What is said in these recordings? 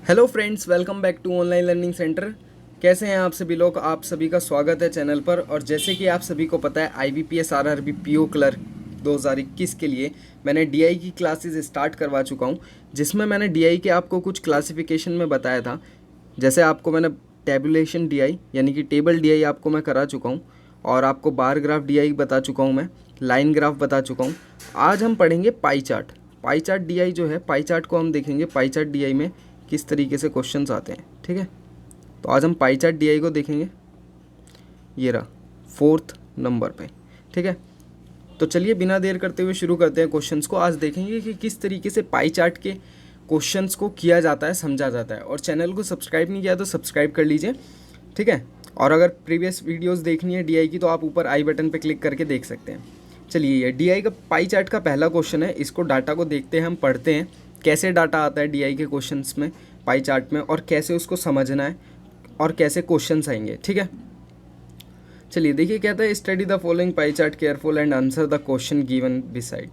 Hello friends, welcome back to online learning centre. कैसे हैं आप सभी लोग। आप सभी का स्वागत है चैनल पर। और जैसे कि आप सभी को पता है, IBPS RRB PO क्लर्क 2021 के लिए मैंने DI की क्लासेस स्टार्ट करवा चुका हूं, जिसमें मैंने DI के आपको कुछ क्लासिफिकेशन में बताया था। जैसे आपको मैंने टेबुलेशन DI यानी कि टेबल DI आपको मैं करा चुका हूँ, और आपको बार ग्राफ DI बता चुका हूँ, मैं लाइन ग्राफ बता चुका हूँ। आज हम पढ़ेंगे pie chart. Pie chart DI जो है, पाई चार्ट को हम देखेंगे पाई चार्ट DI में किस तरीके से क्वेश्चंस आते हैं। ठीक है, तो आज हम पाई चार्ट DI को देखेंगे। ये रहा 4th नंबर पे। ठीक है, तो चलिए बिना देर करते हुए शुरू करते हैं क्वेश्चंस को। आज देखेंगे कि किस तरीके से पाई चार्ट के क्वेश्चंस को किया जाता है, समझा जाता है। और चैनल को सब्सक्राइब नहीं किया तो सब्सक्राइब कर लीजिए। ठीक है, और अगर प्रीवियस वीडियोस देखनी है DI की तो आप ऊपर आई बटन पे क्लिक करके देख सकते हैं। चलिए, ये DI का पाई चार्ट का पहला क्वेश्चन है। इसको डाटा को देखते हैं, हम पढ़ते हैं कैसे डाटा आता है DI के क्वेश्चंस में, पाई चार्ट में, और कैसे उसको समझना है और कैसे क्वेश्चंस आएंगे। ठीक है, चलिए देखिए, कहता है study the following pie chart careful and answer the question given beside.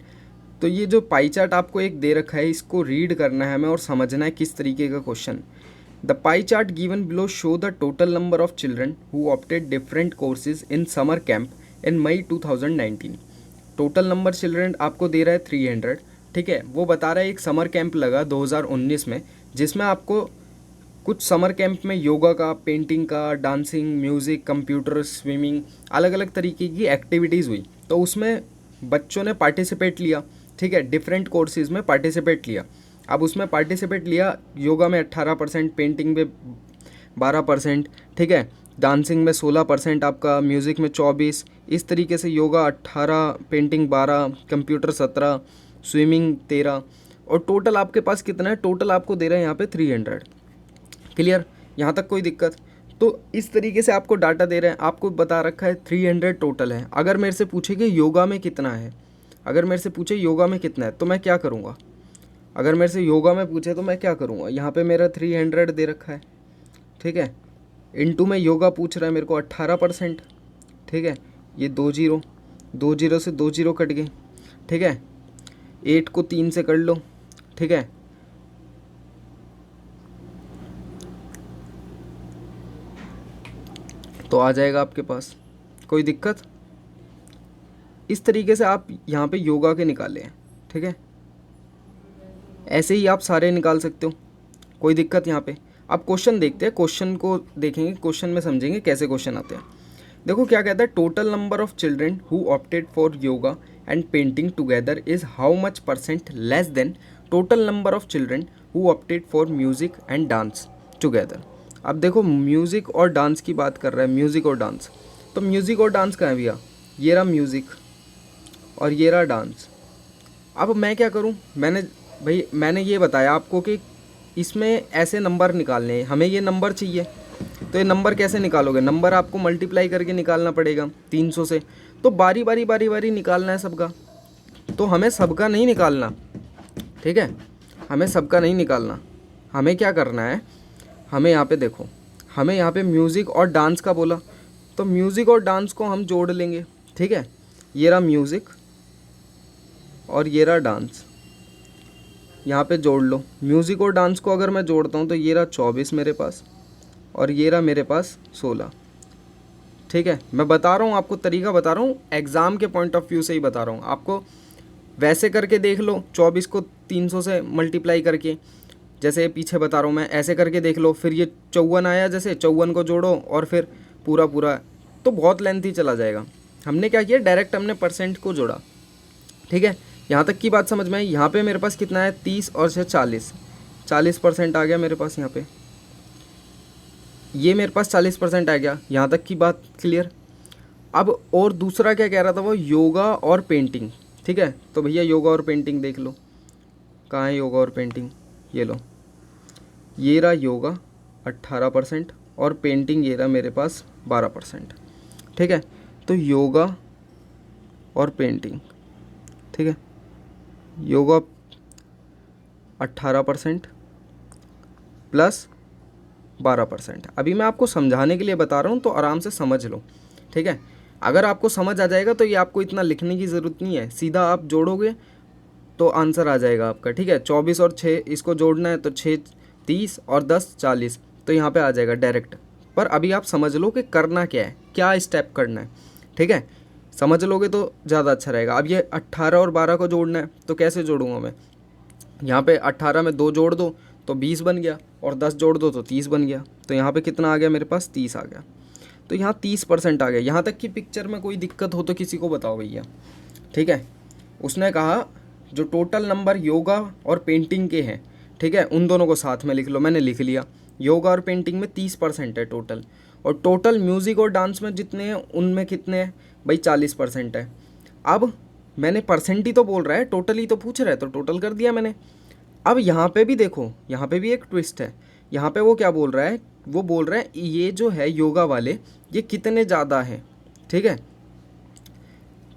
तो ये जो पाई चार्ट आपको एक दे रखा है, इसको रीड करना है हमें और समझना है किस तरीके का question. The pie chart given below show the total number of children who opted different courses in summer camp in May 2019। Total number children आपको दे रहा है 300। ठीक है, वो बता रहा है एक समर कैंप लगा 2019 में, जिसमें आपको कुछ समर कैंप में योगा का, पेंटिंग का, डांसिंग, म्यूज़िक, कंप्यूटर, स्विमिंग, अलग अलग तरीके की एक्टिविटीज़ हुई। तो उसमें बच्चों ने पार्टिसिपेट लिया। ठीक है, डिफरेंट कोर्सेज़ में पार्टिसिपेट लिया। अब उसमें पार्टिसिपेट लिया, योगा में 18%, पेंटिंग में 12%, ठीक है, डांसिंग में 16%, आपका म्यूज़िक में 24, इस तरीके से योगा 18, पेंटिंग 12, कंप्यूटर 17, स्विमिंग 13, और टोटल आपके पास कितना है, टोटल आपको दे रहे हैं यहाँ पे 300। क्लियर, यहाँ तक कोई दिक्कत? तो इस तरीके से आपको डाटा दे रहे हैं, आपको बता रखा है 300 टोटल है। अगर मेरे से पूछे कि योगा में कितना है, अगर मेरे से पूछे योगा में कितना है, तो मैं क्या करूँगा? अगर मेरे से योगा में पूछे तो मैं क्या करूँगा? यहाँ पे मेरा 300 दे रखा है। ठीक है, इनटू में योगा पूछ रहा है मेरे को 18%। ठीक है, ये 2 से 2 जीरो कट गए। ठीक है, 8 को 3 से कर लो। ठीक है, तो आ जाएगा आपके पास। कोई दिक्कत? इस तरीके से आप यहाँ पे योगा के निकाले हैं। ठीक है, ऐसे ही आप सारे निकाल सकते हो, कोई दिक्कत यहाँ पे। अब क्वेश्चन देखते हैं, क्वेश्चन को देखेंगे, क्वेश्चन में समझेंगे कैसे क्वेश्चन आते हैं। देखो क्या कहता है, total number of children who opted for yoga and painting together is how much % less than total number of children who opted for music and dance together. अब देखो, म्यूज़िक और डांस की बात कर रहा है, म्यूज़िक और डांस। तो म्यूज़िक और डांस कहाँ है भैया? ये रहा म्यूज़िक और ये रहा डांस। अब मैं क्या करूँ? मैंने ये बताया आपको कि इसमें ऐसे नंबर निकालने हैं, हमें ये नंबर चाहिए। तो ये नंबर कैसे निकालोगे? नंबर आपको मल्टीप्लाई करके निकालना पड़ेगा 300 से। तो बारी बारी निकालना है सबका। तो हमें सबका नहीं निकालना। ठीक है, हमें सबका नहीं निकालना। हमें क्या करना है, हमें यहाँ पे देखो, हमें यहाँ पे म्यूज़िक और डांस का बोला, तो म्यूज़िक और डांस को हम जोड़ लेंगे। ठीक है, ये रहा म्यूज़िक और ये रहा डांस, यहाँ पे जोड़ लो। म्यूज़िक और डांस को अगर मैं जोड़ता हूँ तो ये रहा 24 मेरे पास, और ये रहा मेरे पास 16। ठीक है, मैं बता रहा हूँ आपको, तरीका बता रहा हूँ, एग्ज़ाम के पॉइंट ऑफ व्यू से ही बता रहा हूँ आपको। वैसे करके देख लो, 24 को 300 से मल्टीप्लाई करके, जैसे पीछे बता रहा हूँ मैं, ऐसे करके देख लो। फिर ये 54 आया, जैसे 54 को जोड़ो और फिर पूरा, तो बहुत लेंथी चला जाएगा। हमने क्या किया, डायरेक्ट हमने % को जोड़ा। ठीक है, यहाँ तक की बात समझ में आई? यहाँ पे मेरे पास कितना है, 30 और 40% आ गया मेरे पास यहाँ पे। ये मेरे पास 40% आ गया। यहाँ तक की बात क्लियर? अब और दूसरा क्या कह रहा था वो, योगा और पेंटिंग। ठीक है, तो भैया योगा और पेंटिंग देख लो, कहाँ है योगा और पेंटिंग? ये लो, ये रहा योगा 18% और पेंटिंग ये रहा मेरे पास 12%। ठीक है, तो योगा और पेंटिंग, ठीक है, योगा 18% प्लस 12%। अभी मैं आपको समझाने के लिए बता रहा हूँ, तो आराम से समझ लो। ठीक है, अगर आपको समझ आ जाएगा तो ये आपको इतना लिखने की ज़रूरत नहीं है, सीधा आप जोड़ोगे तो आंसर आ जाएगा आपका। ठीक है, 24 और 6 इसको जोड़ना है, तो 6 30 और 10 40, तो यहाँ पे आ जाएगा डायरेक्ट। पर अभी आप समझ लो कि करना क्या है, क्या स्टेप करना है, ठीक है। समझ लोगे तो ज़्यादा अच्छा रहेगा। अब ये 18 और 12 को जोड़ना है, तो कैसे जोड़ूंगा मैं? यहाँ पे 18 में 2 जोड़ दो तो 20 बन गया, और 10 जोड़ दो तो 30 बन गया। तो यहाँ पे कितना आ गया मेरे पास? 30 आ गया। तो यहाँ 30% आ गया। यहाँ तक कि पिक्चर में कोई दिक्कत हो तो किसी को बताओ भैया, ठीक है। उसने कहा जो टोटल नंबर योगा और पेंटिंग के हैं, ठीक है, उन दोनों को साथ में लिख लो। मैंने लिख लिया। योगा और पेंटिंग में 30% है टोटल, और टोटल म्यूज़िक और डांस में जितने हैं उनमें कितने हैं भाई? 40% है। अब मैंने परसेंट ही तो बोल रहा है, टोटल ही तो पूछ रहा है, तो टोटल कर दिया मैंने। अब यहाँ पे भी देखो, यहाँ पे भी एक ट्विस्ट है। यहाँ पे वो क्या बोल रहा है? वो बोल रहा है ये जो है योगा वाले, ये कितने ज़्यादा हैं, ठीक है,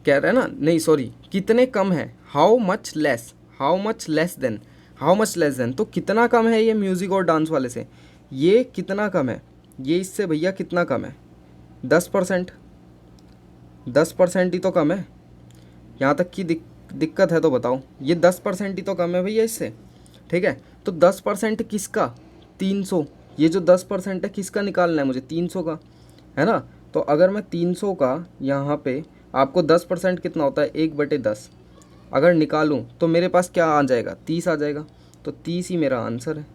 कह रहा है ना, नहीं सॉरी, कितने कम है, how much less, how much less than, how much less than, तो कितना कम है ये म्यूज़िक और डांस वाले से? ये कितना कम है? ये इससे भैया कितना कम है? 10%। 10% ही तो कम है। यहाँ तक की दिक्कत है तो बताओ। ये 10% ही तो कम है भैया इससे, ठीक है। तो 10% किसका? 300। ये जो 10% है किसका निकालना है मुझे? 300 का, है ना। तो अगर मैं 300 का यहाँ पे, आपको 10% कितना होता है? 1/10 अगर निकालूं तो मेरे पास क्या आ जाएगा? 30 आ जाएगा। तो 30 ही मेरा आंसर है।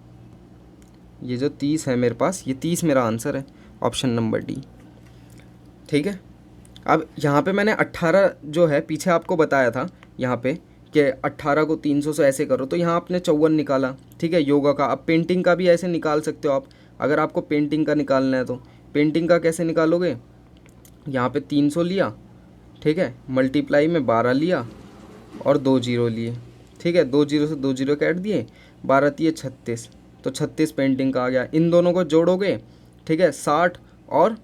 ये जो 30 है मेरे पास, ये 30 मेरा आंसर है, ऑप्शन नंबर डी, ठीक है। अब यहाँ पे मैंने 18 जो है पीछे आपको बताया था यहाँ पे कि 18 को 300 से ऐसे करो, तो यहाँ आपने 54 निकाला, ठीक है, योगा का। अब पेंटिंग का भी ऐसे निकाल सकते हो आप, अगर आपको पेंटिंग का निकालना है तो। पेंटिंग का कैसे निकालोगे? यहाँ पे 300 लिया, ठीक है, मल्टीप्लाई में 12 लिया और 2 जीरो लिए, ठीक है, 2 जीरो से 2 जीरो काट दिए, 12 तिये 36, तो 36 पेंटिंग का आ गया। इन दोनों को जोड़ोगे, ठीक है, 60 और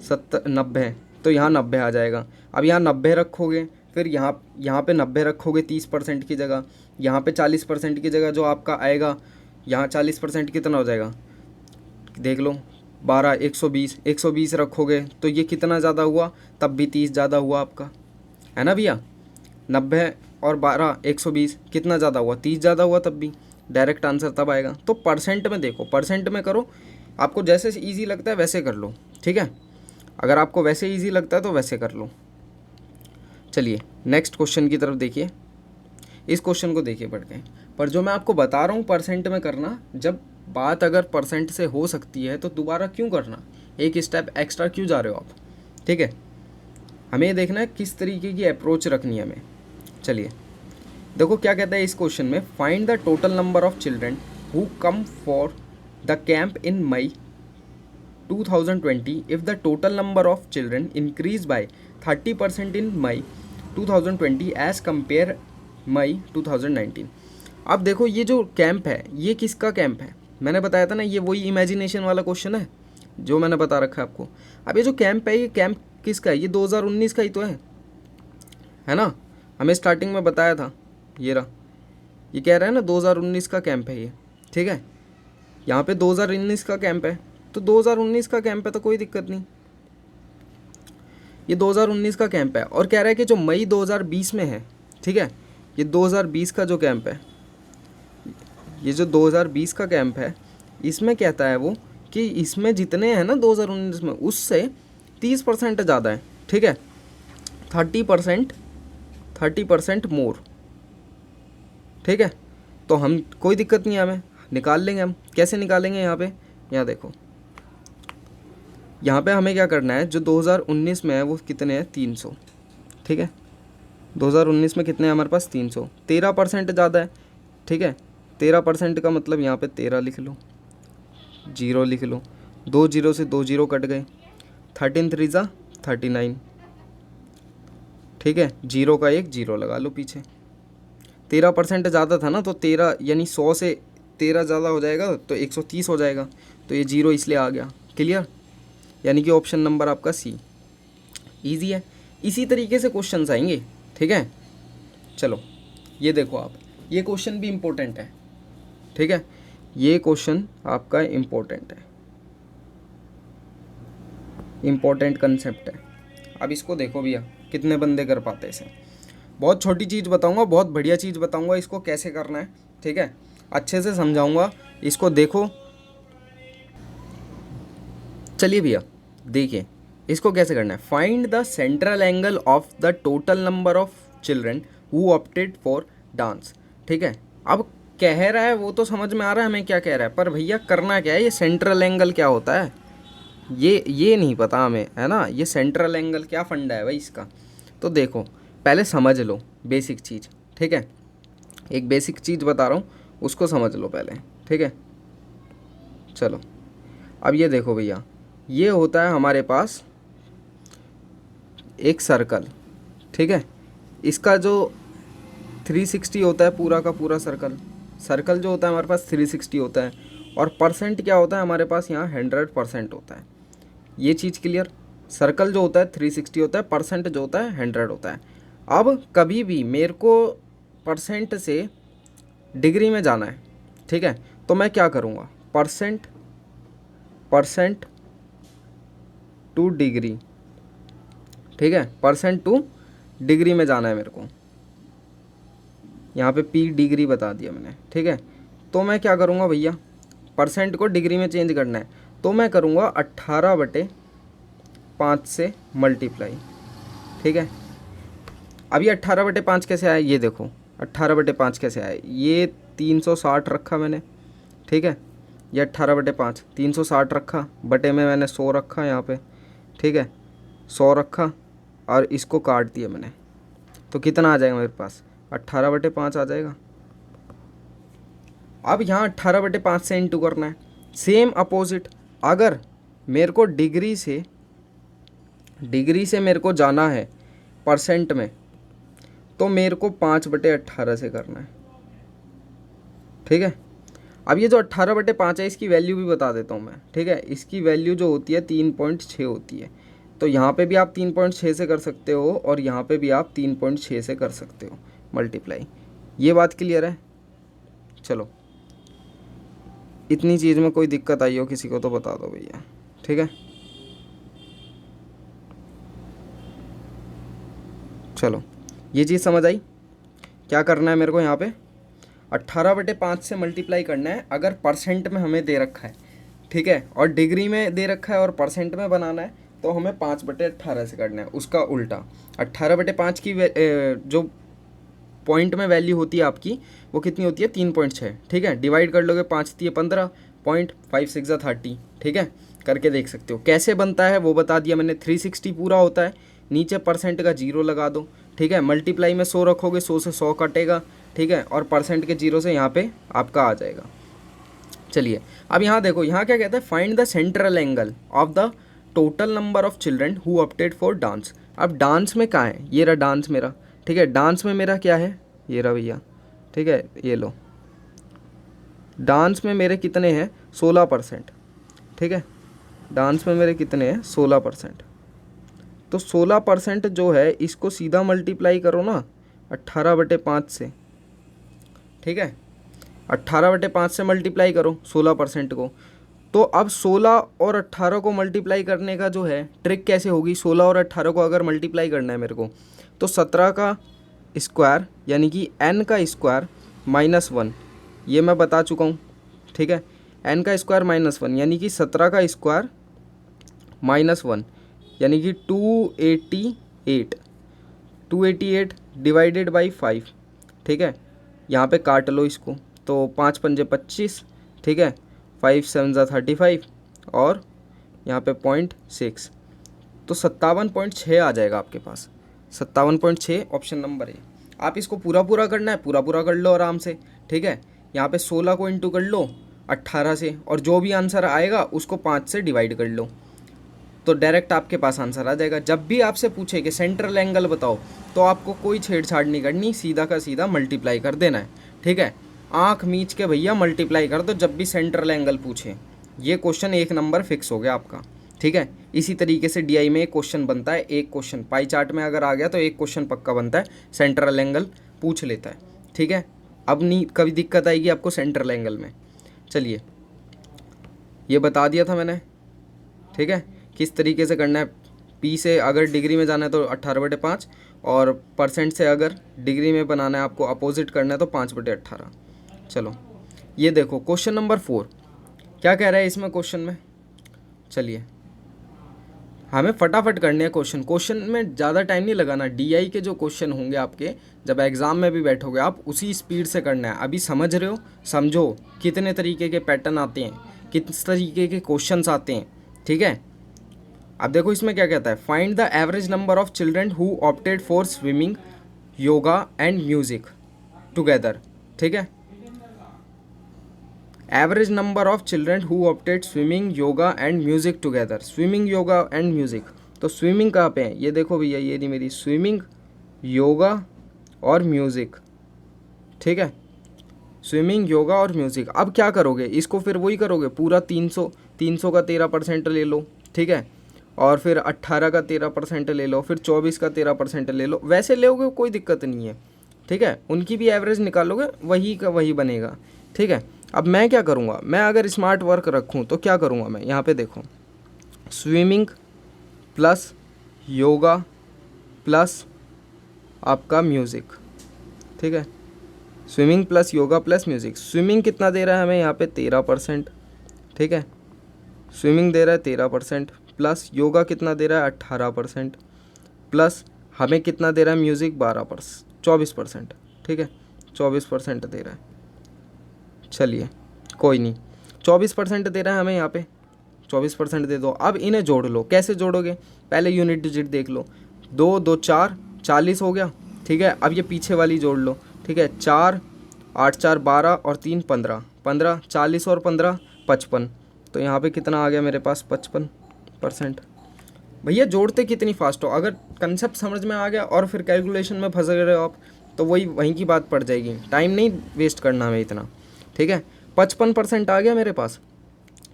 90, तो यहाँ 90 आ जाएगा। अब यहाँ 90 रखोगे, फिर यहाँ पे 90 रखोगे 30% की जगह, यहाँ पे 40% की जगह जो आपका आएगा, यहाँ 40% कितना हो जाएगा देख लो, 12 120 रखोगे तो ये कितना ज़्यादा हुआ? तब भी 30 ज़्यादा हुआ आपका, है ना भैया। 90 और 12 120 कितना ज़्यादा हुआ? 30 ज़्यादा हुआ, तब भी डायरेक्ट आंसर तब आएगा। तो परसेंट में देखो, परसेंट में करो, आपको जैसे ईजी लगता है वैसे कर लो, ठीक है। अगर आपको वैसे इजी लगता है तो वैसे कर लो। चलिए नेक्स्ट क्वेश्चन की तरफ देखिए। इस क्वेश्चन को देखिए पढ़ के। पर जो मैं आपको बता रहा हूँ परसेंट में करना, जब बात अगर परसेंट से हो सकती है तो दोबारा क्यों करना, एक स्टेप एक्स्ट्रा क्यों जा रहे हो आप, ठीक है। हमें ये देखना है किस तरीके की अप्रोच रखनी है हमें। चलिए देखो क्या कहता है इस क्वेश्चन में, find the total number of children who come for the camp in May 2020 if the total number of children increased by 30% in May 2020 as compare May 2019। अब देखो ये जो कैंप है ये किसका कैंप है? मैंने बताया था ना, ये वही इमेजिनेशन वाला क्वेश्चन है जो मैंने बता रखा है आपको। अब ये जो कैंप है, ये कैंप किसका है? ये 2019 का ही तो है ना। हमें स्टार्टिंग में बताया था, ये रहा, ये कह रहा है ना 2019 का कैंप है ये, ठीक है। यहाँ पे 2019 का कैंप है, तो 2019 का कैंप है तो कोई दिक्कत नहीं, ये 2019 का कैंप है। और कह रहा है कि जो मई 2020 में है, ठीक है, ये 2020 का जो कैंप है, ये जो 2020 का कैंप है, इसमें कहता है वो कि इसमें जितने हैं ना 2019 में, उससे 30% ज़्यादा है, ठीक है, 30% मोर, ठीक है। तो हम कोई दिक्कत नहीं है, हमें निकाल लेंगे। हम कैसे निकालेंगे? यहाँ देखो, यहाँ पे हमें क्या करना है, जो 2019 में है वो कितने हैं? 300, ठीक है। 2019 में कितने हैं हमारे पास? 300। 13% ज़्यादा है, ठीक है। 13% का मतलब यहाँ पे 13 लिख लो, 0 लिख लो, 2 जीरो से 2 जीरो कट गए, 13 3 जा 39, ठीक है, 0 का एक 0 लगा लो पीछे। 13% ज़्यादा था ना, तो 13 यानी 100 से 13 ज़्यादा हो जाएगा तो 130 हो जाएगा, तो ये 0 इसलिए आ गया। क्लियर? यानी कि ऑप्शन नंबर आपका सी। ईजी है, इसी तरीके से क्वेश्चंस आएंगे, ठीक है। चलो ये देखो आप, ये क्वेश्चन भी इम्पोर्टेंट है, ठीक है, ये क्वेश्चन आपका इम्पोर्टेंट है, इम्पोर्टेंट कंसेप्ट है। अब इसको देखो भैया कितने बंदे कर पाते हैं इसे। बहुत छोटी चीज़ बताऊंगा, बहुत बढ़िया चीज़ बताऊंगा इसको कैसे करना है, ठीक है। अच्छे से समझाऊंगा, इसको देखो। चलिए भैया देखिए इसको कैसे करना है। Find the central angle of the total number of children who opted for dance. ठीक है, अब कह रहा है वो तो समझ में आ रहा है हमें क्या कह रहा है, पर भैया करना क्या है, ये सेंट्रल एंगल क्या होता है ये नहीं पता हमें, है ना। ये सेंट्रल एंगल क्या फंडा है भाई इसका। तो देखो पहले समझ लो बेसिक चीज़, ठीक है। एक बेसिक चीज़ बता रहा हूँ, उसको समझ लो पहले, ठीक है। चलो अब ये देखो भैया, ये होता है हमारे पास एक सर्कल, ठीक है। इसका जो 360 होता है पूरा का पूरा सर्कल जो होता है हमारे पास 360 होता है, और परसेंट क्या होता है हमारे पास यहाँ 100% होता है। ये चीज़ क्लियर। सर्कल जो होता है 360 होता है, परसेंट जो होता है 100 होता है। अब कभी भी मेरे को परसेंट से डिग्री में जाना है, ठीक है, तो मैं क्या करूँगा, परसेंट टू डिग्री, ठीक है, परसेंट टू डिग्री में जाना है मेरे को। यहाँ पे पी डिग्री बता दिया मैंने, ठीक है। तो मैं क्या करूँगा भैया, परसेंट को डिग्री में चेंज करना है, तो मैं करूँगा 18/5 से मल्टीप्लाई, ठीक है। अब ये 18/5 कैसे आया, ये देखो 18/5 कैसे आया, ये 360 रखा मैंने, ठीक है। ये 18/5 360 रखा, बटे में मैंने 100 रखा यहाँ पे, ठीक है, 100 रखा और इसको काट दिया मैंने, तो कितना आ जाएगा मेरे पास, 18/5 आ जाएगा। अब यहाँ 18/5 से इंटू करना है। सेम अपोजिट, अगर मेरे को डिग्री से मेरे को जाना है परसेंट में, तो मेरे को 5/18 से करना है, ठीक है। अब ये जो 18/5 है इसकी वैल्यू भी बता देता हूँ मैं, ठीक है। इसकी वैल्यू जो होती है 3.6 होती है, तो यहाँ पे भी आप 3.6 से कर सकते हो और यहाँ पे भी आप 3.6 से कर सकते हो मल्टीप्लाई। ये बात क्लियर है। चलो इतनी चीज़ में कोई दिक्कत आई हो किसी को तो बता दो भैया, ठीक है। चलो ये चीज़ समझ आई। क्या करना है मेरे को, यहाँ पे 18/5 से मल्टीप्लाई करना है अगर परसेंट में हमें दे रखा है, ठीक है, और डिग्री में दे रखा है और परसेंट में बनाना है तो हमें 5/18 से करना है, उसका उल्टा। 18/5 की जो पॉइंट में वैल्यू होती है आपकी वो कितनी होती है, 3.6, ठीक है। डिवाइड कर लोगे, 5 × 15, 0.5 × 30, ठीक है। करके देख सकते हो कैसे बनता है, वो बता दिया मैंने। 360 पूरा होता है, नीचे परसेंट का 0 लगा दो, ठीक है। मल्टीप्लाई में 100 रखोगे, 100 से 100 कटेगा, ठीक है, और परसेंट के 0 से यहाँ पे आपका आ जाएगा। चलिए अब यहाँ देखो, यहाँ क्या कहता है, find the central angle of the total number of children who opted for dance. अब डांस में कहाँ है, ये रहा डांस मेरा, ठीक है। डांस में मेरा क्या है, ये रहा भैया, ठीक है, ये लो। डांस में मेरे कितने हैं, 16%, ठीक है। डांस में मेरे कितने हैं, 16%। तो 16% जो है इसको सीधा मल्टीप्लाई करो ना 18/5 से, ठीक है। 18/5 से मल्टीप्लाई करो 16% को। तो अब 16 और 18 को मल्टीप्लाई करने का जो है ट्रिक कैसे होगी, 16 और 18 को अगर मल्टीप्लाई करना है मेरे को, तो 17 का स्क्वायर यानी कि n का स्क्वायर -1, ये मैं बता चुका हूँ, ठीक है। n का स्क्वायर -1 यानी कि 17 का स्क्वायर -1 यानी कि 288 डिवाइडेड बाई 5, ठीक है। यहाँ पे काट लो इसको, तो 5 × 5 = 25, ठीक है, 5 × 7 = 35 और यहाँ पे 0.6, तो 57.6 आ जाएगा आपके पास। 57.6 ऑप्शन नंबर ए। आप इसको पूरा करना है, पूरा कर लो आराम से, ठीक है। यहाँ पे 16 को इंटू कर लो 18 से, और जो भी आंसर आएगा उसको 5 से डिवाइड कर लो, तो डायरेक्ट आपके पास आंसर आ जाएगा। जब भी आपसे पूछे कि सेंट्रल एंगल बताओ, तो आपको कोई छेड़छाड़ नहीं करनी, सीधा का सीधा मल्टीप्लाई कर देना है, ठीक है। आँख मीच के भैया मल्टीप्लाई कर दो जब भी सेंट्रल एंगल पूछे। ये क्वेश्चन 1 नंबर फिक्स हो गया आपका, ठीक है। इसी तरीके से डीआई में एक क्वेश्चन बनता है, एक क्वेश्चन पाई चार्ट में अगर आ गया तो एक क्वेश्चन पक्का बनता है, सेंट्रल एंगल पूछ लेता है, ठीक है। अब नहीं कभी दिक्कत आएगी आपको सेंट्रल एंगल में। चलिए ये बता दिया था मैंने, ठीक है, किस तरीके से करना है। पी से अगर डिग्री में जाना है तो 18/5, और परसेंट से अगर डिग्री में बनाना है आपको, अपोजिट करना है तो 5/18। चलो ये देखो क्वेश्चन नंबर 4 क्या कह रहा है इसमें क्वेश्चन में। चलिए हमें फटाफट करने हैं क्वेश्चन में ज़्यादा टाइम नहीं लगाना। डीआई के जो क्वेश्चन होंगे आपके, जब एग्ज़ाम में भी बैठोगे आप उसी स्पीड से करना है। अभी समझ रहे हो, समझो कितने तरीके के पैटर्न आते हैं, किस तरीके के क्वेश्चंस आते हैं, ठीक है। अब देखो इसमें क्या कहता है, find the average number of children who opted for swimming, yoga and music together, ठीक है। Average number of children who opted swimming, yoga and music together. Swimming, yoga and music, तो स्विमिंग कहाँ पे है, ये देखो भैया, ये नहीं मेरी, स्विमिंग, योगा और म्यूजिक, ठीक है। स्विमिंग, योगा और म्यूजिक। अब क्या करोगे, इसको फिर वही करोगे, पूरा 300 का 13% ले लो, ठीक है। और फिर 18 का 13% ले लो, फिर 24 का 13% ले लो, वैसे लोगे कोई दिक्कत नहीं है, ठीक है। उनकी भी एवरेज निकालोगे, वही का वही बनेगा, ठीक है। अब मैं क्या करूँगा, मैं अगर स्मार्ट वर्क रखूँ तो क्या करूँगा मैं, यहाँ पे देखो, स्विमिंग प्लस योगा प्लस आपका म्यूज़िक, ठीक है। Swimming plus yoga plus music. Swimming कितना दे रहा है हमें यहाँ पे 13%, ठीक है। स्विमिंग दे रहा है 13%, प्लस योगा कितना दे रहा है 18%, प्लस हमें कितना दे रहा है म्यूज़िक 24%, ठीक है। 24% दे रहा है, चलिए कोई नहीं, 24% दे रहा है हमें यहाँ पे, 24% दे दो। अब इन्हें जोड़ लो, कैसे जोड़ोगे, पहले यूनिट डिजिट देख लो, 2 2 4 40 हो गया, ठीक है। अब ये पीछे वाली जोड़ लो, ठीक है। 4 8 4 12 और 3 15, 15 40 और 15 55, तो यहाँ पे कितना आ गया मेरे पास 55%। भैया जोड़ते कितनी फास्ट हो, अगर कंसेप्ट समझ में आ गया और फिर कैलकुलेशन में फंस रहे हो आप, तो वहीं की बात पड़ जाएगी, टाइम नहीं वेस्ट करना हमें इतना, ठीक है। 55% आ गया मेरे पास।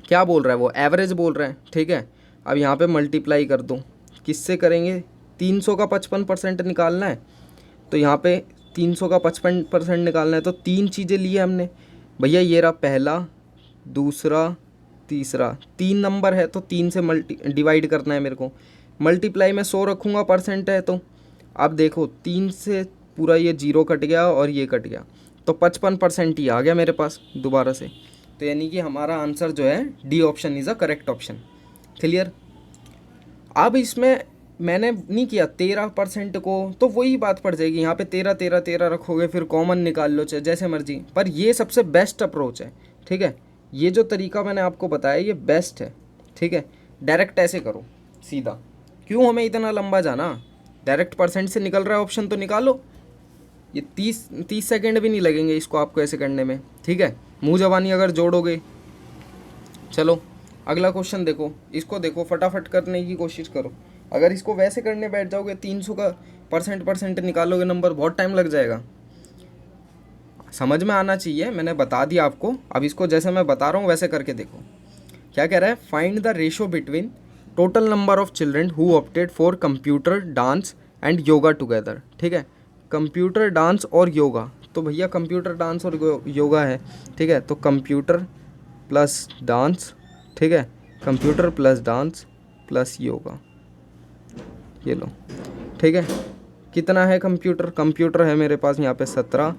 क्या बोल रहा है वो, एवरेज बोल रहा है, ठीक है। अब यहाँ पे मल्टीप्लाई कर दो, किससे करेंगे, 300 का 55% निकालना है, तो यहाँ पे 300 का 55% निकालना है, तो 3 चीज़ें लिए हमने भैया, ये रहा पहला, दूसरा, तीसरा, 3 नंबर है तो 3 से डिवाइड करना है मेरे को। मल्टीप्लाई में 100 रखूँगा, परसेंट है तो। अब देखो 3 से पूरा ये 0 कट गया और ये कट गया, तो 55% ही आ गया मेरे पास दोबारा से। तो यानी कि हमारा आंसर जो है D option is a correct option. Clear. अब इसमें मैंने नहीं किया 13% को, तो वही बात पड़ जाएगी, यहाँ पे 13 13 13 रखोगे, फिर कॉमन निकाल लो चाहे जैसे मर्जी, पर ये सबसे बेस्ट अप्रोच है, ठीक है। ये जो तरीका मैंने आपको बताया ये बेस्ट है, ठीक है। डायरेक्ट ऐसे करो सीधा, क्यों हमें इतना लंबा जाना, डायरेक्ट परसेंट से निकल रहा है ऑप्शन तो निकालो। ये 30 सेकेंड भी नहीं लगेंगे इसको आपको ऐसे करने में, ठीक है। मुँह जबानी अगर जोड़ोगे। चलो अगला क्वेश्चन देखो, इसको देखो, फटाफट करने की कोशिश करो। अगर इसको वैसे करने बैठ जाओगे, 300 का परसेंट निकालोगे नंबर, बहुत टाइम लग जाएगा। समझ में आना चाहिए, मैंने बता दिया आपको। अब इसको जैसे मैं बता रहा हूँ वैसे करके देखो। क्या कह रहा है, find the ratio between total number of children who opted for computer, dance and yoga together, ठीक है। कंप्यूटर, डांस और योगा, तो भैया कंप्यूटर, डांस और योगा है, ठीक है। तो कंप्यूटर प्लस डांस, ठीक है, computer plus dance plus yoga, ये लो, ठीक है। कितना है कंप्यूटर है मेरे पास यहाँ पे 17,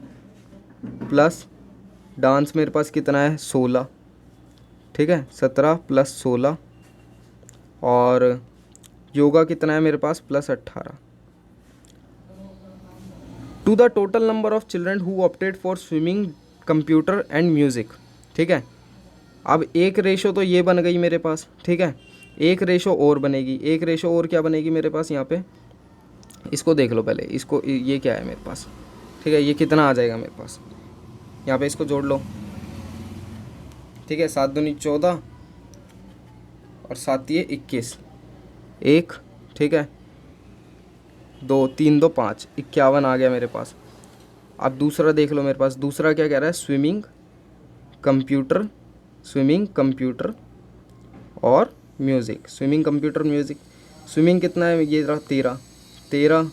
प्लस डांस मेरे पास कितना है 16, ठीक है, 17 प्लस 16, और योगा कितना है मेरे पास plus 18। To the total number of children who opted for swimming, computer and music, ठीक है। अब एक रेशो तो ये बन गई मेरे पास, ठीक है। एक रेशो और बनेगी, एक रेशो और क्या बनेगी मेरे पास यहाँ पे, इसको देख लो पहले, इसको, ये क्या है मेरे पास, ठीक है। ये कितना आ जाएगा मेरे पास, यहाँ पे इसको जोड़ लो, ठीक है। 7 दूनी 14 और 7 ये 21, 1, ठीक है, 2 3 2 5, 51 आ गया मेरे पास। अब दूसरा देख लो मेरे पास, दूसरा क्या कह रहा है, स्विमिंग, कंप्यूटर और music, swimming, computer, music. Swimming कितना है, ये रहा 13,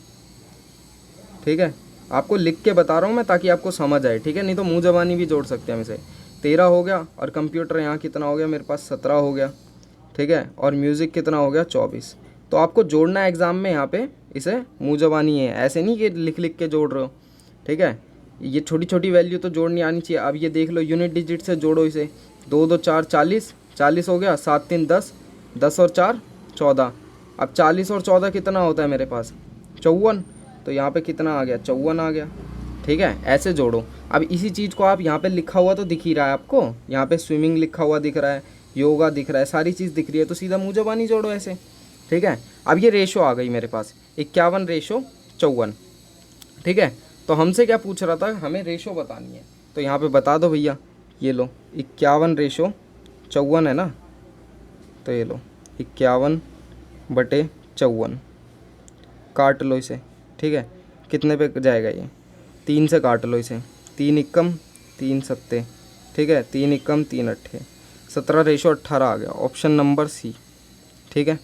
ठीक है। आपको लिख के बता रहा हूँ मैं ताकि आपको समझ आए, ठीक है, नहीं तो मुँह जबानी भी जोड़ सकते हैं हम इसे। 13 हो गया, और कंप्यूटर यहाँ कितना हो गया मेरे पास 17 हो गया, ठीक है, और म्यूज़िक कितना हो गया 24। तो आपको जोड़ना है एग्ज़ाम में यहाँ पे, इसे मुँह जबानी है, ऐसे नहीं कि लिख लिख के जोड़ रहे हो, ठीक है। ये छोटी छोटी वैल्यू तो जोड़नी आनी चाहिए। अब ये देख लो, यूनिट डिजिट से जोड़ो इसे, 2 2 4 40, 40 हो गया, 7 3 10, 10 और 4 14। अब 40 और 14 कितना होता है मेरे पास, 54। तो यहाँ पे कितना आ गया, 54 आ गया। ठीक है, ऐसे जोड़ो। अब इसी चीज़ को आप यहाँ पे लिखा हुआ तो दिख ही रहा है आपको, यहाँ पे स्विमिंग लिखा हुआ दिख रहा है, योगा दिख रहा है, सारी चीज़ दिख रही है, तो सीधा मुँह ज़बानी जोड़ो ऐसे। ठीक है, अब ये रेशो आ गई मेरे पास 51:54। ठीक है, तो हमसे क्या पूछ रहा था, हमें रेशो बतानी है, तो यहाँ पे बता दो भैया। ये लो 51:54 है ना, तो ये लो 51/54, काट लो इसे। ठीक है, कितने पे जाएगा ये, 3 से काट लो इसे, 3 एकम 3 सत्ते। ठीक है, 3 एकम 3 अट्ठे, 17:18 आ गया। Option number C. ठीक है,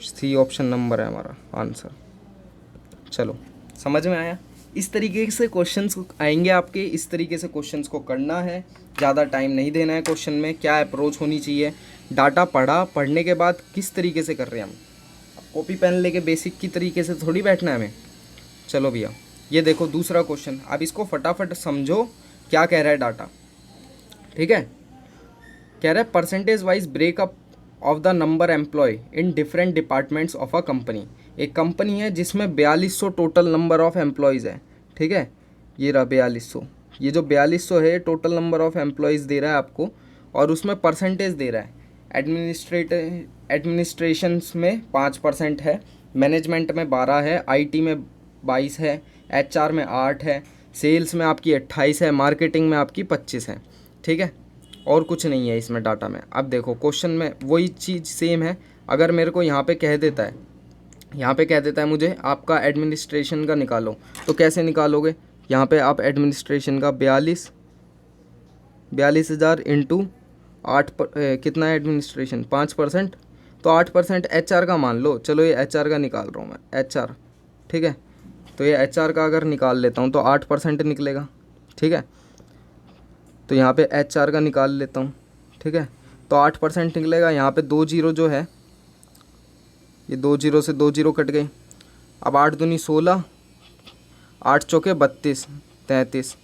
सी ऑप्शन नंबर है हमारा आंसर। चलो, समझ में आया। इस तरीके से क्वेश्चंस आएंगे आपके, इस तरीके से क्वेश्चंस को करना है, ज़्यादा टाइम नहीं देना है क्वेश्चन में। क्या अप्रोच होनी चाहिए, डाटा पढ़ने के बाद किस तरीके से कर रहे हैं हम, कॉपी पेन लेके बेसिक की तरीके से थोड़ी बैठना है हमें। चलो भैया, ये देखो दूसरा क्वेश्चन, अब इसको फटाफट समझो क्या कह रहा है डाटा। ठीक है, कह रहा है percentage wise breakup of the number employ in different departments of a company. एक कंपनी है जिसमें 4200 टोटल नंबर ऑफ एम्प्लॉयज़ है। ठीक है, ये रहा 4200, ये जो 4200 है टोटल नंबर ऑफ एम्प्लॉयज़ दे रहा है आपको, और उसमें परसेंटेज दे रहा है। एडमिनिस्ट्रेशंस में 5% है, मैनेजमेंट में 12 है, आईटी में 22 है, एचआर में 8 है, सेल्स में आपकी 28 है, मार्केटिंग में आपकी 25 है। ठीक है, और कुछ नहीं है इसमें डाटा में। अब देखो क्वेश्चन में वही चीज़ सेम है। अगर मेरे को यहाँ पे कह देता है, यहाँ पे कह देता है मुझे आपका एडमिनिस्ट्रेशन का निकालो, तो कैसे निकालोगे, यहाँ पे आप एडमिनिस्ट्रेशन का 42,000 इंटू 8 कितना है एडमिनिस्ट्रेशन, 5%, तो 8% एचआर का मान लो। चलो ये एचआर का निकाल रहा हूँ मैं, एचआर। ठीक है, तो ये एचआर का अगर निकाल लेता हूँ तो 8% निकलेगा। ठीक है, तो यहाँ पे एचआर का निकाल लेता हूँ। ठीक है, तो 8% निकलेगा। यहाँ पे 2 जीरो जो है, ये 2 जीरो से 2 जीरो कट गई। अब 8 दूनी 16, 8 चौके 32, 33।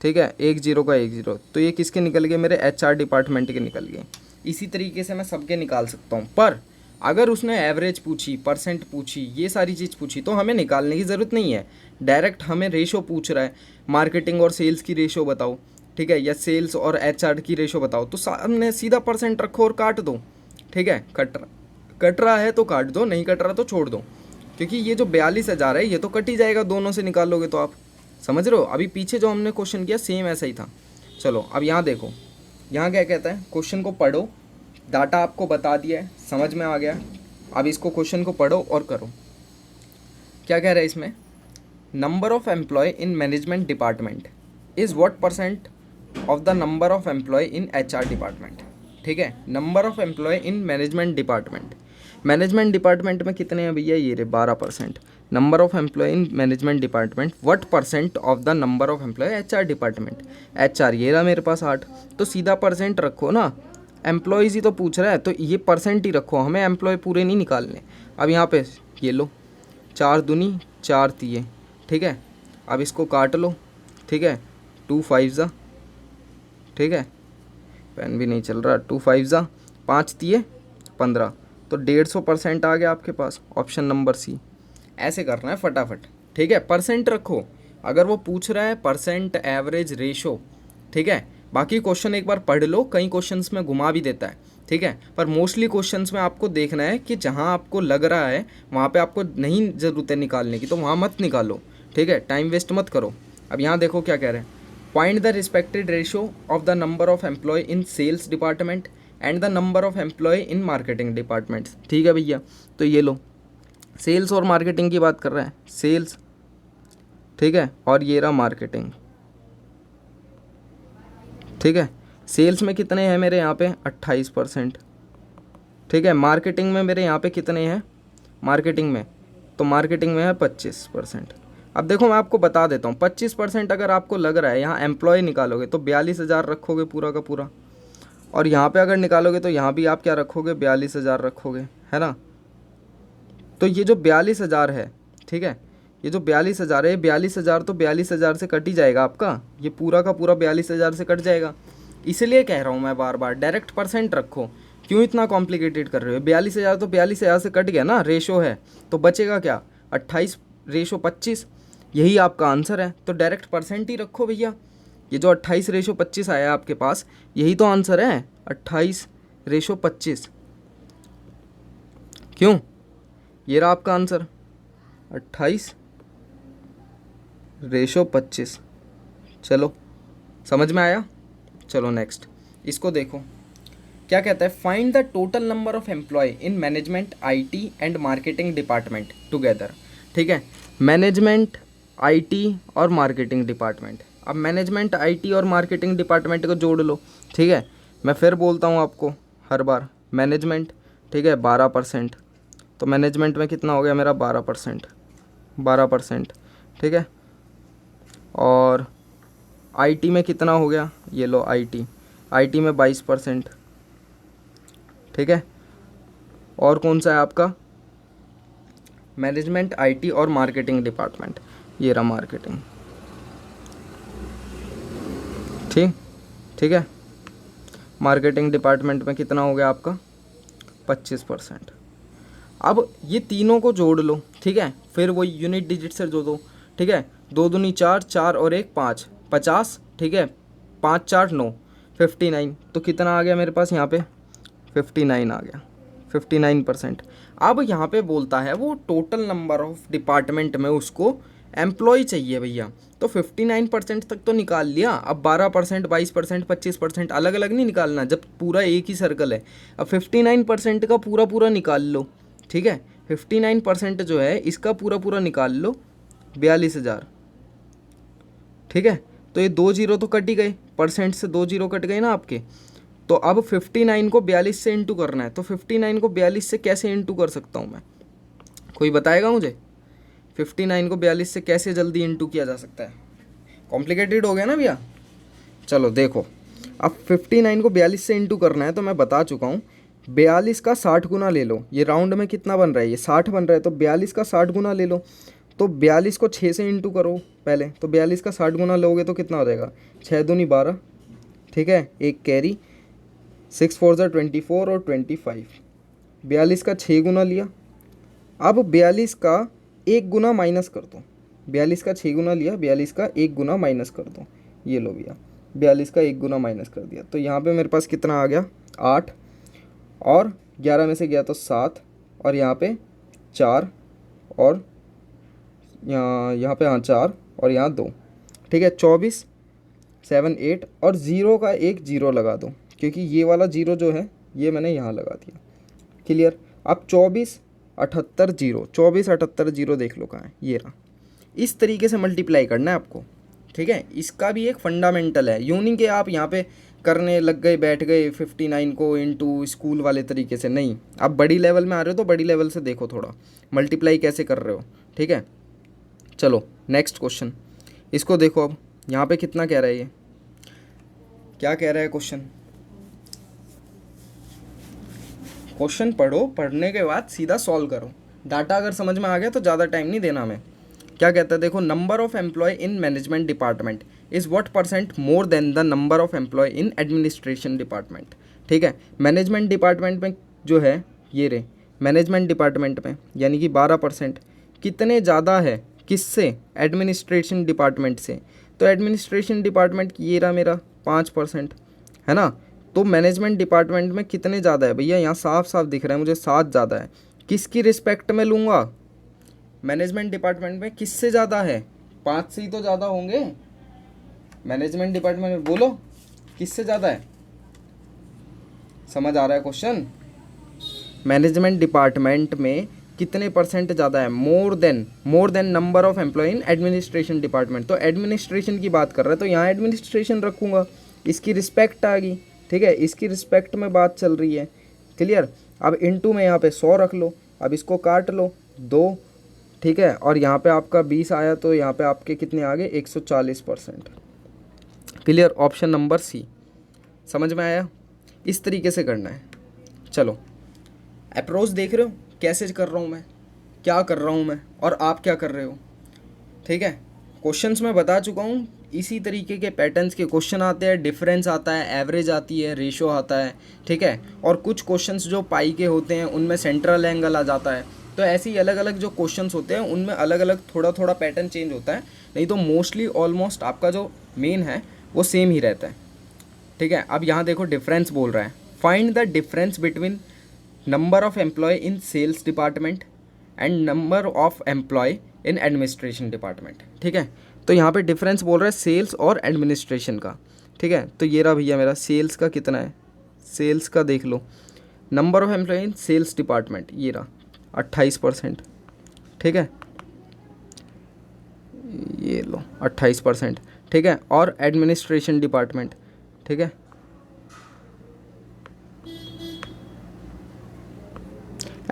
ठीक है, 1 जीरो का 1 जीरो, तो ये किसके निकल गए, मेरे एचआर डिपार्टमेंट के निकल गए। इसी तरीके से मैं सबके निकाल सकता हूँ, पर अगर उसने एवरेज पूछी, परसेंट पूछी, ये सारी चीज़ पूछी, तो हमें निकालने की ज़रूरत नहीं है। डायरेक्ट हमें रेशो पूछ रहा है, मार्केटिंग और सेल्स की रेशो बताओ। ठीक है, या सेल्स और एचआर की रेशो बताओ, तो सामने सीधा परसेंट रखो और काट दो। ठीक है, कट रहा है तो काट दो, नहीं कट रहा तो छोड़ दो, क्योंकि ये जो 42,000 है ये तो कट ही जाएगा, दोनों से निकालोगे तो। आप समझ रहे हो, अभी पीछे जो हमने क्वेश्चन किया सेम ऐसा ही था। चलो अब यहाँ देखो, यहाँ क्या कहता है, क्वेश्चन को पढ़ो, डाटा आपको बता दिया है, समझ में आ गया। अब इसको क्वेश्चन को पढ़ो और करो। क्या कह रहा है इसमें, number of employ in management department is what percent of the number of employ in HR department. ठीक है, number of employ in management department में कितने हैं भैया, ये रे 12%। Number of employ in management department, what percent of the number of employ HR department. HR ये रहा मेरे पास 8, तो सीधा परसेंट रखो ना, एम्प्लॉयज़ ही तो पूछ रहा है, तो ये परसेंट ही रखो, हमें एम्प्लॉय पूरे नहीं निकालने। अब यहाँ पे ये लो, 4 दूनी 4 तिये। ठीक है, अब इसको काट लो। ठीक है, 2 5 जा, ठीक है, पेन भी नहीं चल रहा, 2 5 जा, 5 तिये 15, तो 150% आ गया आपके पास, ऑप्शन नंबर सी। ऐसे करना है फटाफट। ठीक है, परसेंट रखो, अगर वो पूछ रहा है परसेंट, एवरेज, रेशो। ठीक है, बाकी क्वेश्चन एक बार पढ़ लो, कई क्वेश्चंस में घुमा भी देता है। ठीक है, पर मोस्टली क्वेश्चंस में आपको देखना है कि जहां आपको लग रहा है वहां पे आपको नहीं ज़रूरत है निकालने की, तो वहां मत निकालो। ठीक है, टाइम वेस्ट मत करो। अब यहाँ देखो क्या कह रहे हैं, find the respected ratio of the number of employ in sales department and the number of employ in marketing departments. ठीक है भैया, तो ये लो, सेल्स और मार्केटिंग की बात कर रहा है, सेल्स। ठीक है, और ये रहा मार्केटिंग। ठीक है, सेल्स में कितने हैं मेरे यहाँ पे 28%। ठीक है, मार्केटिंग में मेरे यहाँ पे कितने हैं, मार्केटिंग में है 25%। अब देखो मैं आपको बता देता हूँ, 25% अगर आपको लग रहा है, यहाँ एम्प्लॉय निकालोगे तो 42,000 रखोगे पूरा का पूरा, और यहाँ पे अगर निकालोगे तो यहाँ भी आप क्या रखोगे, 42,000 रखोगे, है ना। तो ये जो 42,000 है, ठीक है, ये जो 42,000 है, 42,000 तो 42,000 से कट ही जाएगा आपका, ये पूरा का पूरा 42,000 से कट जाएगा। इसलिए कह रहा हूँ मैं बार बार डायरेक्ट परसेंट रखो, क्यों इतना कॉम्प्लिकेटेड कर रहे हो। 42,000 तो 42,000 से कट गया ना, रेशो है, तो बचेगा क्या, 28/25, यही आपका आंसर है। तो डायरेक्ट परसेंट ही रखो भैया, ये जो 28/25 आया आपके पास, यही तो आंसर है, 28/25। क्यों, ये रहा आपका आंसर, 28/25। चलो समझ में आया। चलो नेक्स्ट, इसको देखो क्या कहता है, find the total number of employ in management, IT and marketing department together. ठीक है, मैनेजमेंट, आईटी और मार्केटिंग डिपार्टमेंट। अब मैनेजमेंट, आईटी और मार्केटिंग डिपार्टमेंट को जोड़ लो। ठीक है, मैं फिर बोलता हूँ आपको हर बार, मैनेजमेंट, ठीक है 12%, तो मैनेजमेंट में कितना हो गया मेरा 12%, 12%। ठीक है, और आईटी में कितना हो गया, ये लो आईटी, आईटी में 22%। ठीक है, और कौन सा है आपका, मैनेजमेंट, आईटी और मार्केटिंग डिपार्टमेंट, ये रहा मार्केटिंग। ठीक है, मार्केटिंग डिपार्टमेंट में कितना हो गया आपका 25%। अब ये तीनों को जोड़ लो। ठीक है, फिर वही यूनिट डिजिट से जोड़ दो। ठीक है, 2 दूनी 4, 4 और 1 5, 50। ठीक है, 5 4 9, 59। तो कितना आ गया मेरे पास यहाँ पे, 59 आ गया, 59%। अब यहाँ पे बोलता है वो टोटल नंबर ऑफ डिपार्टमेंट में उसको एम्प्लॉय चाहिए भैया, तो 59% तक तो निकाल लिया। अब 12%, 22%, 25% अलग अलग नहीं निकालना, जब पूरा एक ही सर्कल है। अब 59% का पूरा पूरा निकाल लो। ठीक है, 59% जो है इसका पूरा पूरा निकाल लो, 42,000। ठीक है, तो ये 2 जीरो तो कट ही गए, परसेंट से 2 जीरो कट गए ना आपके। तो अब 59 को 42 से इंटू करना है, तो 59 को 42 से कैसे इंटू कर सकता हूँ मैं, कोई बताएगा मुझे। 59 को 42 से कैसे जल्दी इंटू किया जा सकता है, कॉम्प्लिकेटेड हो गया ना भैया। चलो देखो, अब 59 को 42 से इंटू करना है, तो मैं बता चुका हूँ, 42 का 60 गुना ले लो। ये राउंड में कितना बन रहा है, ये 60 बन रहा है, तो 42 का 60 गुना ले लो। तो 42 को 6 से इंटू करो पहले, तो 42 का 60 गुना लोगे तो कितना हो जाएगा, 6 दूनी 12। ठीक है, एक कैरी, 6 4 ज़ा 24 और 25। 42 का 6 गुना लिया। अब 42 का 1 गुना माइनस कर दो, 42 का 6 गुना लिया, 42 का 1 गुना माइनस कर दो। ये लो भैया, 42 का 1 गुना माइनस कर दिया, तो यहाँ पे मेरे पास कितना आ गया 8, और 11 में से गया तो 7, और यहाँ पे 4, और यहाँ पे हाँ 4, और यहाँ 2। ठीक है, 24, 7 8, और ज़ीरो का एक ज़ीरो लगा दो, क्योंकि ये वाला ज़ीरो जो है ये मैंने यहाँ लगा दिया। क्लियर। अब 24 78 0, 24 78 0 देख लो कहाँ है, ये रहा। इस तरीके से मल्टीप्लाई करना है आपको। ठीक है, इसका भी एक फंडामेंटल है, यूं नहीं कि आप यहाँ पे करने लग गए, बैठ गए 59 को इंटू स्कूल वाले तरीके से, नहीं। आप बड़ी लेवल में आ रहे हो तो बड़ी लेवल से देखो थोड़ा, मल्टीप्लाई कैसे कर रहे हो। ठीक है, चलो नेक्स्ट क्वेश्चन, इसको देखो। अब यहाँ पे कितना कह रहा है, ये क्या कह रहा है क्वेश्चन, क्वेश्चन पढ़ो, पढ़ने के बाद सीधा सॉल्व करो। डाटा अगर समझ में आ गया तो ज़्यादा टाइम नहीं देना हमें। क्या कहता है देखो, number of employ in management department is what percent more than the number of employ in administration department. ठीक है, मैनेजमेंट डिपार्टमेंट में जो है ये रे, मैनेजमेंट डिपार्टमेंट में यानी कि 12% कितने ज़्यादा है किससे, एडमिनिस्ट्रेशन डिपार्टमेंट से। तो एडमिनिस्ट्रेशन डिपार्टमेंट ये रहा मेरा 5%, है ना। तो मैनेजमेंट डिपार्टमेंट में कितने ज़्यादा है भैया, यहाँ साफ साफ दिख रहा है मुझे 7 ज़्यादा है। किसकी रिस्पेक्ट में लूँगा, मैनेजमेंट डिपार्टमेंट में किससे ज़्यादा है, 5 से ही तो ज़्यादा होंगे। मैनेजमेंट डिपार्टमेंट में बोलो किससे ज़्यादा है, समझ आ रहा है क्वेश्चन। मैनेजमेंट डिपार्टमेंट में कितने परसेंट ज़्यादा है, more than number of employ in administration department. तो एडमिनिस्ट्रेशन की बात कर रहा है तो यहाँ एडमिनिस्ट्रेशन रखूँगा, इसकी रिस्पेक्ट आ गई। ठीक है, इसकी रिस्पेक्ट में बात चल रही है। क्लियर। अब इनटू में यहाँ पे 100 रख लो, अब इसको काट लो 2। ठीक है, और यहाँ पे आपका 20 आया तो यहाँ पे आपके कितने आ गए 140%। Clear, option number C. समझ में आया, इस तरीके से करना है। चलो अप्रोच देख रहे हो कैसे कर रहा हूँ मैं, क्या कर रहा हूँ मैं, और आप क्या कर रहे हो। ठीक है, क्वेश्चंस मैं बता चुका हूँ, इसी तरीके के पैटर्न्स के क्वेश्चन आते हैं, डिफरेंस आता है, एवरेज आती है, रेशो आता है, ठीक है। और कुछ क्वेश्चंस जो पाई के होते हैं उनमें सेंट्रल एंगल आ जाता है। तो ऐसे ही अलग अलग जो क्वेश्चंस होते हैं उनमें अलग अलग थोड़ा थोड़ा पैटर्न चेंज होता है, नहीं तो मोस्टली ऑलमोस्ट आपका जो मेन है वो सेम ही रहता है, ठीक है। अब यहाँ देखो डिफरेंस बोल रहा है, find the difference between number of employ in sales department and number of employ in administration department, ठीक है। तो यहाँ पे डिफरेंस बोल रहा है सेल्स और एडमिनिस्ट्रेशन का, ठीक है। तो ये रहा भैया मेरा सेल्स का कितना है, सेल्स का देख लो, number of employ in sales department ये रहा 28%, ठीक है, ये लो 28%, ठीक है। और एडमिनिस्ट्रेशन डिपार्टमेंट, ठीक है,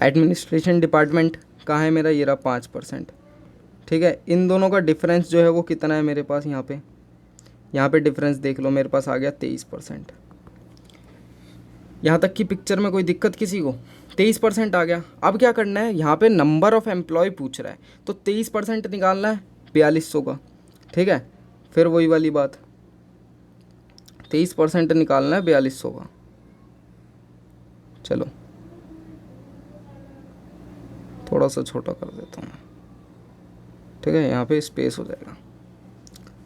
एडमिनिस्ट्रेशन डिपार्टमेंट कहाँ है मेरा, ये रहा 5%, ठीक है। इन दोनों का डिफरेंस जो है वो कितना है मेरे पास, यहाँ पे डिफरेंस देख लो, मेरे पास आ गया 23%। यहाँ तक की पिक्चर में कोई दिक्कत किसी को, 23% आ गया। अब क्या करना है, यहाँ पे नंबर ऑफ़ एम्प्लॉय पूछ रहा है, तो 23% निकालना है 4200 का, ठीक है। फिर वही वाली बात, 23% निकालना है 4200 का। चलो थोड़ा सा छोटा कर देता हूँ, ठीक है, यहाँ पे स्पेस हो जाएगा।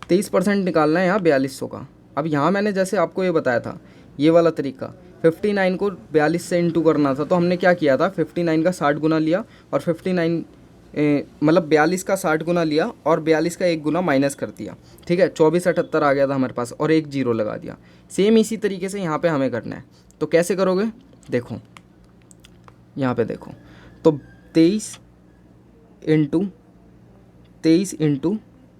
23% निकालना है यहाँ 4200 का। अब यहाँ मैंने जैसे आपको ये बताया था, ये वाला तरीका 59 को 42 से इंटू करना था, तो हमने क्या किया था, 59 का 60 गुना लिया और 59 मतलब 42 का 60 गुना लिया और 42 का 1 गुना माइनस कर दिया, ठीक है। 2478 आ गया था हमारे पास और एक जीरो लगा दिया। सेम इसी तरीके से यहाँ पे हमें करना है। तो कैसे करोगे, देखो यहाँ पे देखो, तो 23 इंटू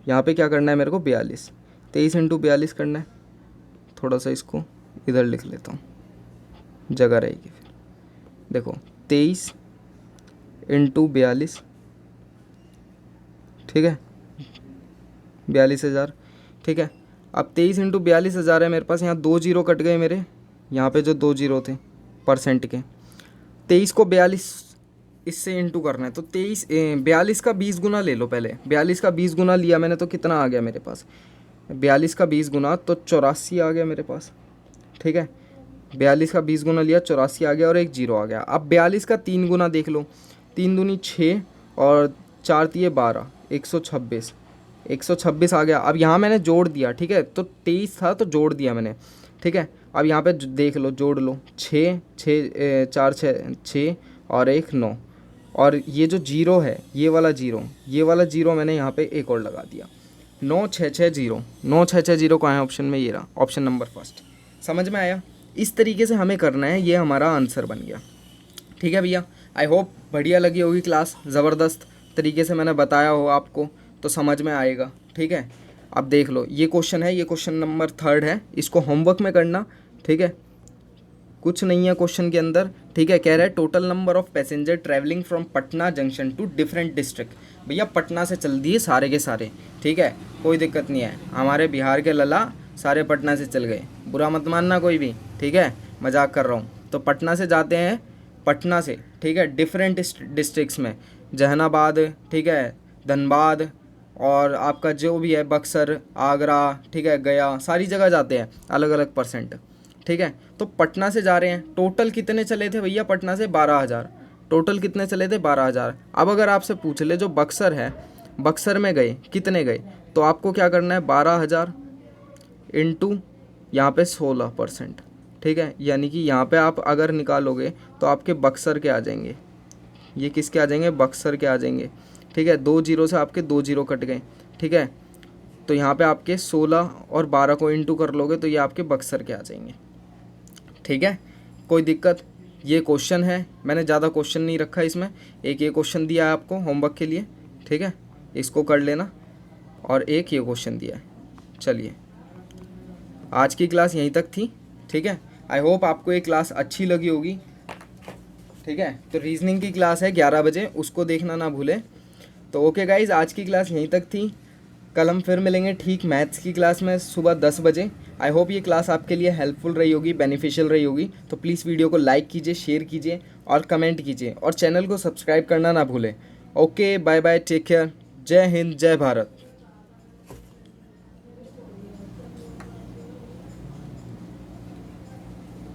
यहाँ पे क्या करना है मेरे को 42, 23 इंटू 42 करना है। थोड़ा सा इसको इधर लिख लेता हूँ, जगह रहेगी फिर। देखो 23 इंटू 42, ठीक है, 42,000, ठीक है। अब 23 इंटू 42,000 है मेरे पास, यहाँ 2 जीरो कट गए मेरे, यहाँ पे जो 2 जीरो थे परसेंट के। 23 को 42 इससे इंटू करना है, तो 42 का 20 गुना ले लो पहले। 42 का 20 गुना लिया मैंने, तो कितना आ गया मेरे पास, 42 का 20 गुना तो 84 आ गया मेरे पास, ठीक है। 42 का 20 गुना लिया, 84 आ गया और एक जीरो आ गया। अब 42 का 3 गुना देख लो, 3 दूनी 6 और 4 तिये 12, 126 आ गया। अब यहाँ मैंने जोड़ दिया, ठीक है, तो 23 था तो जोड़ दिया मैंने, ठीक है। अब यहाँ पे देख लो, जोड़ लो, 6 4 6 और 1 9, और ये जो जीरो है, ये वाला जीरो मैंने यहाँ पे एक और लगा दिया, 9660 कहाँ है ऑप्शन में, ये रहा ऑप्शन नंबर फर्स्ट। समझ में आया, इस तरीके से हमें करना है, ये हमारा आंसर बन गया, ठीक है भैया। आई होप बढ़िया लगी होगी क्लास, ज़बरदस्त तरीके से मैंने बताया हो आपको, तो समझ में आएगा, ठीक है। अब देख लो, ये क्वेश्चन है, ये क्वेश्चन नंबर 3 है, इसको होमवर्क में करना, ठीक है। कुछ नहीं है क्वेश्चन के अंदर, ठीक है। कह रहा है total number of passenger travelling from Patna junction to different district. भैया पटना से चल दिए सारे के सारे, ठीक है, कोई दिक्कत नहीं है, हमारे बिहार के लला सारे पटना से चल गए, बुरा मत मानना कोई भी, ठीक है, मजाक कर रहा हूँ। तो पटना से जाते हैं, पटना से, ठीक है, डिफरेंट डिस्ट्रिक्ट्स में, जहानाबाद, ठीक है, धनबाद और आपका जो भी है बक्सर, आगरा, ठीक है, गया, सारी जगह जाते हैं अलग अलग परसेंट, ठीक है। तो पटना से जा रहे हैं, टोटल कितने चले थे भैया पटना से, 12,000, टोटल कितने चले थे 12,000। अब अगर आपसे पूछ ले जो बक्सर है, बक्सर में गए कितने गए, तो आपको क्या करना है, 12,000 इंटू यहाँ पे 16%, ठीक है। यानी कि यहाँ पे आप अगर निकालोगे तो आपके बक्सर के आ जाएंगे, ये किसके आ जाएंगे, बक्सर के आ जाएंगे, ठीक है। 2 जीरो से आपके 2 जीरो कट गए, ठीक है। तो यहाँ पे आपके 16 और 12 को इंटू कर लोगे तो ये आपके बक्सर के आ जाएंगे, ठीक है, कोई दिक्कत। ये क्वेश्चन है, मैंने ज़्यादा क्वेश्चन नहीं रखा इसमें, एक ये क्वेश्चन दिया है आपको होमवर्क के लिए, ठीक है, इसको कर लेना, और एक ये क्वेश्चन दिया है। चलिए आज की क्लास यहीं तक थी, ठीक है। आई होप आपको ये क्लास अच्छी लगी होगी, ठीक है। तो रीजनिंग की क्लास है 11 बजे, उसको देखना ना भूलें। तो ओके गाइज, आज की क्लास यहीं तक थी, कल हम फिर मिलेंगे ठीक मैथ्स की क्लास में सुबह 10 बजे। आई होप ये क्लास आपके लिए हेल्पफुल रही होगी, बेनिफिशियल रही होगी। तो प्लीज़ वीडियो को लाइक कीजिए, शेयर कीजिए और कमेंट कीजिए, और चैनल को सब्सक्राइब करना ना भूलें। Okay, bye bye, take care, जय हिंद, जय भारत।